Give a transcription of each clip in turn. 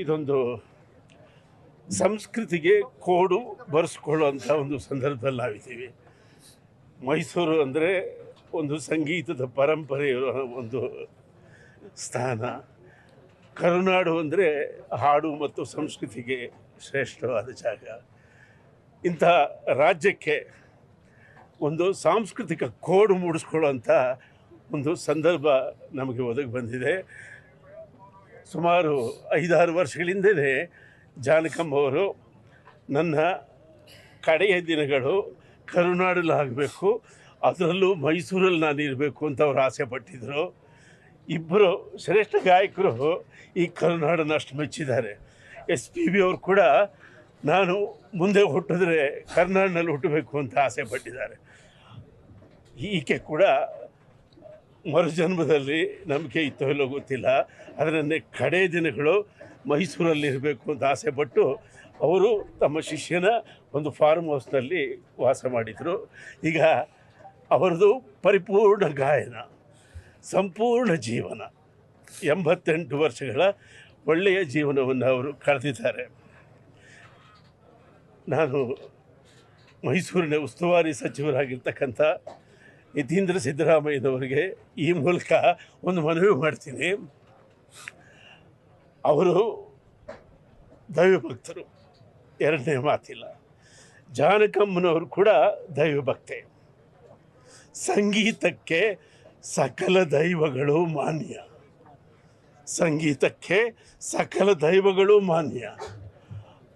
ಇದೊಂದು ಸಂಸ್ಕೃತಿಗೆ ಕೋಡು ಬರೆಸ್ಕೊಳ್ಳುವಂಥ ಒಂದು ಸಂದರ್ಭದಲ್ಲಿ ನಾವಿದ್ದೀವಿ. ಮೈಸೂರು ಅಂದರೆ ಒಂದು ಸಂಗೀತದ ಪರಂಪರೆಯ ಒಂದು ಸ್ಥಾನ. ಕರುನಾಡು ಅಂದರೆ ಹಾಡು ಮತ್ತು ಸಂಸ್ಕೃತಿಗೆ ಶ್ರೇಷ್ಠವಾದ ಜಾಗ. ಇಂಥ ರಾಜ್ಯಕ್ಕೆ ಒಂದು ಸಾಂಸ್ಕೃತಿಕ ಕೋಡು ಮೂಡಿಸ್ಕೊಳ್ಳುವಂಥ ಒಂದು ಸಂದರ್ಭ ನಮಗೆ ಒದಗಿ ಬಂದಿದೆ. ಸುಮಾರು 5-6 ವರ್ಷಗಳಿಂದಲೇ ಜಾನಕಮ್ಮ ಅವರು ನನ್ನ ಕಡೆಯ ದಿನಗಳು ಕರುನಾಡಲ್ಲಿ ಆಗಬೇಕು, ಅದರಲ್ಲೂ ಮೈಸೂರಲ್ಲಿ ನಾನು ಇರಬೇಕು ಅಂತ ಅವರು ಆಸೆ ಪಟ್ಟಿದ್ದರು. ಇಬ್ಬರು ಶ್ರೇಷ್ಠ ಗಾಯಕರು ಈ ಕರುನಾಡನ್ನು ಅಷ್ಟು ಮೆಚ್ಚಿದ್ದಾರೆ. SPB ಅವರು ಕೂಡ ನಾನು ಮುಂದೆ ಹುಟ್ಟಿದ್ರೆ ಕರ್ನಾಟಕದಲ್ಲಿ ಹುಟ್ಟಬೇಕು ಅಂತ ಆಸೆ ಪಟ್ಟಿದ್ದಾರೆ. ಈಕೆ ಕೂಡ ಮರುಜನ್ಮದಲ್ಲಿ ನಂಬಿಕೆ ಇತ್ತೋ ಇಲ್ಲೋ ಗೊತ್ತಿಲ್ಲ, ಅದರನ್ನೇ ಕಡೆ ದಿನಗಳು ಮೈಸೂರಲ್ಲಿರಬೇಕು ಅಂತ ಆಸೆಪಟ್ಟು ಅವರು ತಮ್ಮ ಶಿಷ್ಯನ ಒಂದು ಫಾರ್ಮ್ ಹೌಸ್ನಲ್ಲಿ ವಾಸ ಮಾಡಿದರು. ಈಗ ಅವರದು ಪರಿಪೂರ್ಣ ಗಾಯನ, ಸಂಪೂರ್ಣ ಜೀವನ, 88 ವರ್ಷಗಳ ಒಳ್ಳೆಯ ಜೀವನವನ್ನು ಅವರು ಕಳೆದಿದ್ದಾರೆ. ನಾನು ಮೈಸೂರಿನ ಉಸ್ತುವಾರಿ ಸಚಿವರಾಗಿರ್ತಕ್ಕಂಥ ಯತೀಂದ್ರ ಸಿದ್ದರಾಮಯ್ಯನವರಿಗೆ ಈ ಮೂಲಕ ಒಂದು ಮನವಿ ಮಾಡ್ತೀನಿ. ಅವರು ದೈವಭಕ್ತರು, ಎರಡನೇ ಮಾತಿಲ್ಲ. ಜಾನಕಮ್ಮನವರು ಕೂಡ ದೈವಭಕ್ತೆ. ಸಂಗೀತಕ್ಕೆ ಸಕಲ ದೈವಗಳು ಮಾನ್ಯ, ಸಂಗೀತಕ್ಕೆ ಸಕಲ ದೈವಗಳು ಮಾನ್ಯ.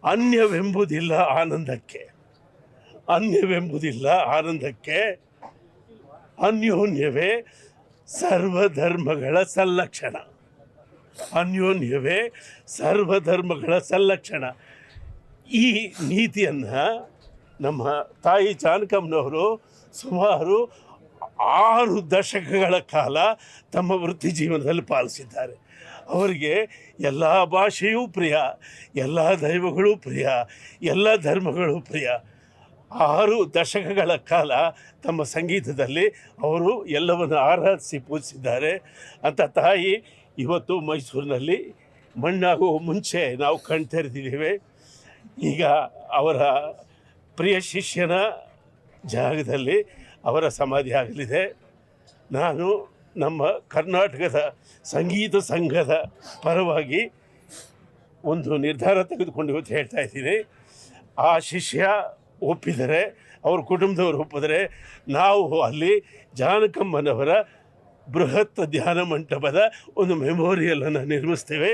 ಅನ್ಯವೆಂಬುದಿಲ್ಲ ಆನಂದಕ್ಕೆ, ಅನ್ಯವೆಂಬುದಿಲ್ಲ ಆನಂದಕ್ಕೆ. ಅನ್ಯೋನ್ಯವೇ ಸರ್ವಧರ್ಮಗಳ ಸಲ್ಲಕ್ಷಣ, ಅನ್ಯೋನ್ಯವೇ ಸರ್ವಧರ್ಮಗಳ ಸಲ್ಲಕ್ಷಣ. ಈ ನೀತಿಯನ್ನು ನಮ್ಮ ತಾಯಿ ಜಾನಕಮ್ಮನವರು ಸುಮಾರು 6 ದಶಕಗಳ ಕಾಲ ತಮ್ಮ ವೃತ್ತಿ ಜೀವನದಲ್ಲಿ ಪಾಲಿಸಿದ್ದಾರೆ. ಅವರಿಗೆ ಎಲ್ಲ ಭಾಷೆಯೂ ಪ್ರಿಯ, ಎಲ್ಲ ದೈವಗಳೂ ಪ್ರಿಯ, ಎಲ್ಲ ಧರ್ಮಗಳೂ ಪ್ರಿಯ. 6 ದಶಕಗಳ ಕಾಲ ತಮ್ಮ ಸಂಗೀತದಲ್ಲಿ ಅವರು ಎಲ್ಲವನ್ನು ಆರಾಧಿಸಿ ಪೂಜಿಸಿದ್ದಾರೆ. ಅಂತ ತಾಯಿ ಇವತ್ತು ಮೈಸೂರಿನಲ್ಲಿ ಮಣ್ಣಾಗುವ ಮುಂಚೆ ನಾವು ಕಣ್ತೆರೆದಿದ್ದೇವೆ. ಈಗ ಅವರ ಪ್ರಿಯ ಶಿಷ್ಯನ ಜಾಗದಲ್ಲಿ ಅವರ ಸಮಾಧಿ ಆಗಲಿದೆ. ನಾನು ನಮ್ಮ ಕರ್ನಾಟಕದ ಸಂಗೀತ ಸಂಘದ ಪರವಾಗಿ ಒಂದು ನಿರ್ಧಾರ ತೆಗೆದುಕೊಂಡು ಇವತ್ತು ಹೇಳ್ತಾ ಇದ್ದೀನಿ. ಆ ಶಿಷ್ಯ ಒಪ್ಪಿದರೆ, ಅವ್ರ ಕುಟುಂಬದವರು ಒಪ್ಪಿದರೆ, ನಾವು ಅಲ್ಲಿ ಜಾನಕಮ್ಮನವರ ಬೃಹತ್ ಧ್ಯಾನ ಮಂಟಪದ ಒಂದು ಮೆಮೋರಿಯಲನ್ನು ನಿರ್ಮಿಸ್ತೇವೆ.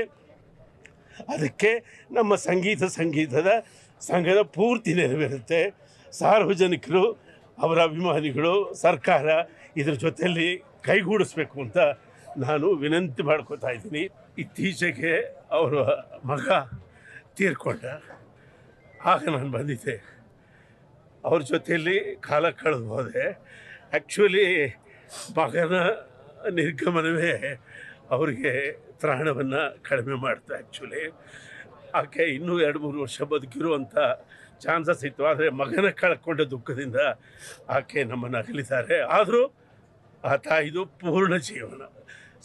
ಅದಕ್ಕೆ ನಮ್ಮ ಸಂಗೀತದ ಸಂಘದ ಪೂರ್ತಿ ನೆರವೇರುತ್ತೆ. ಸಾರ್ವಜನಿಕರು, ಅವರ ಅಭಿಮಾನಿಗಳು, ಸರ್ಕಾರ ಇದ್ರ ಜೊತೆಯಲ್ಲಿ ಕೈಗೂಡಿಸ್ಬೇಕು ಅಂತ ನಾನು ವಿನಂತಿ ಮಾಡ್ಕೋತಾ ಇದ್ದೀನಿ. ಇತ್ತೀಚೆಗೆ ಅವರ ಮಗ ತೀರ್ಕೊಂಡ, ಆಗ ನಾನು ಬಂದಿದ್ದೆ. ಅವ್ರ ಜೊತೆಯಲ್ಲಿ ಕಾಲ ಕಳೆದು ಹೋದೆ. ಆ್ಯಕ್ಚುಲಿ ಮಗನ ನಿರ್ಗಮನವೇ ಅವರಿಗೆ ತ್ರಾಣವನ್ನು ಕಡಿಮೆ ಮಾಡ್ತಾ. ಆ್ಯಕ್ಚುಲಿ ಆಕೆ ಇನ್ನೂ 2-3 ವರ್ಷ ಬದುಕಿರುವಂಥ ಚಾನ್ಸಸ್ ಇತ್ತು. ಆದರೆ ಮಗನ ಕಳ್ಕೊಂಡ ದುಃಖದಿಂದ ಆಕೆ ನಮ್ಮನ್ನು ಅಗಲಿದ್ದಾರೆ. ಆದರೂ ಆ ತಾಯಿದು ಪೂರ್ಣ ಜೀವನ,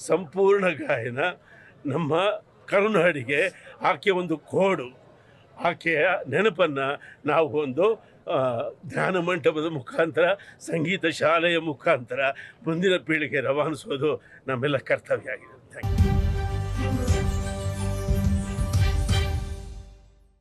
ಸಂಪೂರ್ಣ ಗಾಯನ. ನಮ್ಮ ಕರುನಾಡಿಗೆ ಆಕೆ ಒಂದು ಕೋಡು. ಆಕೆಯ ನೆನಪನ್ನು ನಾವು ಒಂದು ಧ್ಯಾನ ಮಂಟಪದ ಮುಖಾಂತರ, ಸಂಗೀತ ಶಾಲೆಯ ಮುಖಾಂತರ ಮುಂದಿನ ಪೀಳಿಗೆ ರವಾನಿಸೋದು ನಮ್ಮೆಲ್ಲ ಕರ್ತವ್ಯ ಆಗಿದೆ. Thank you.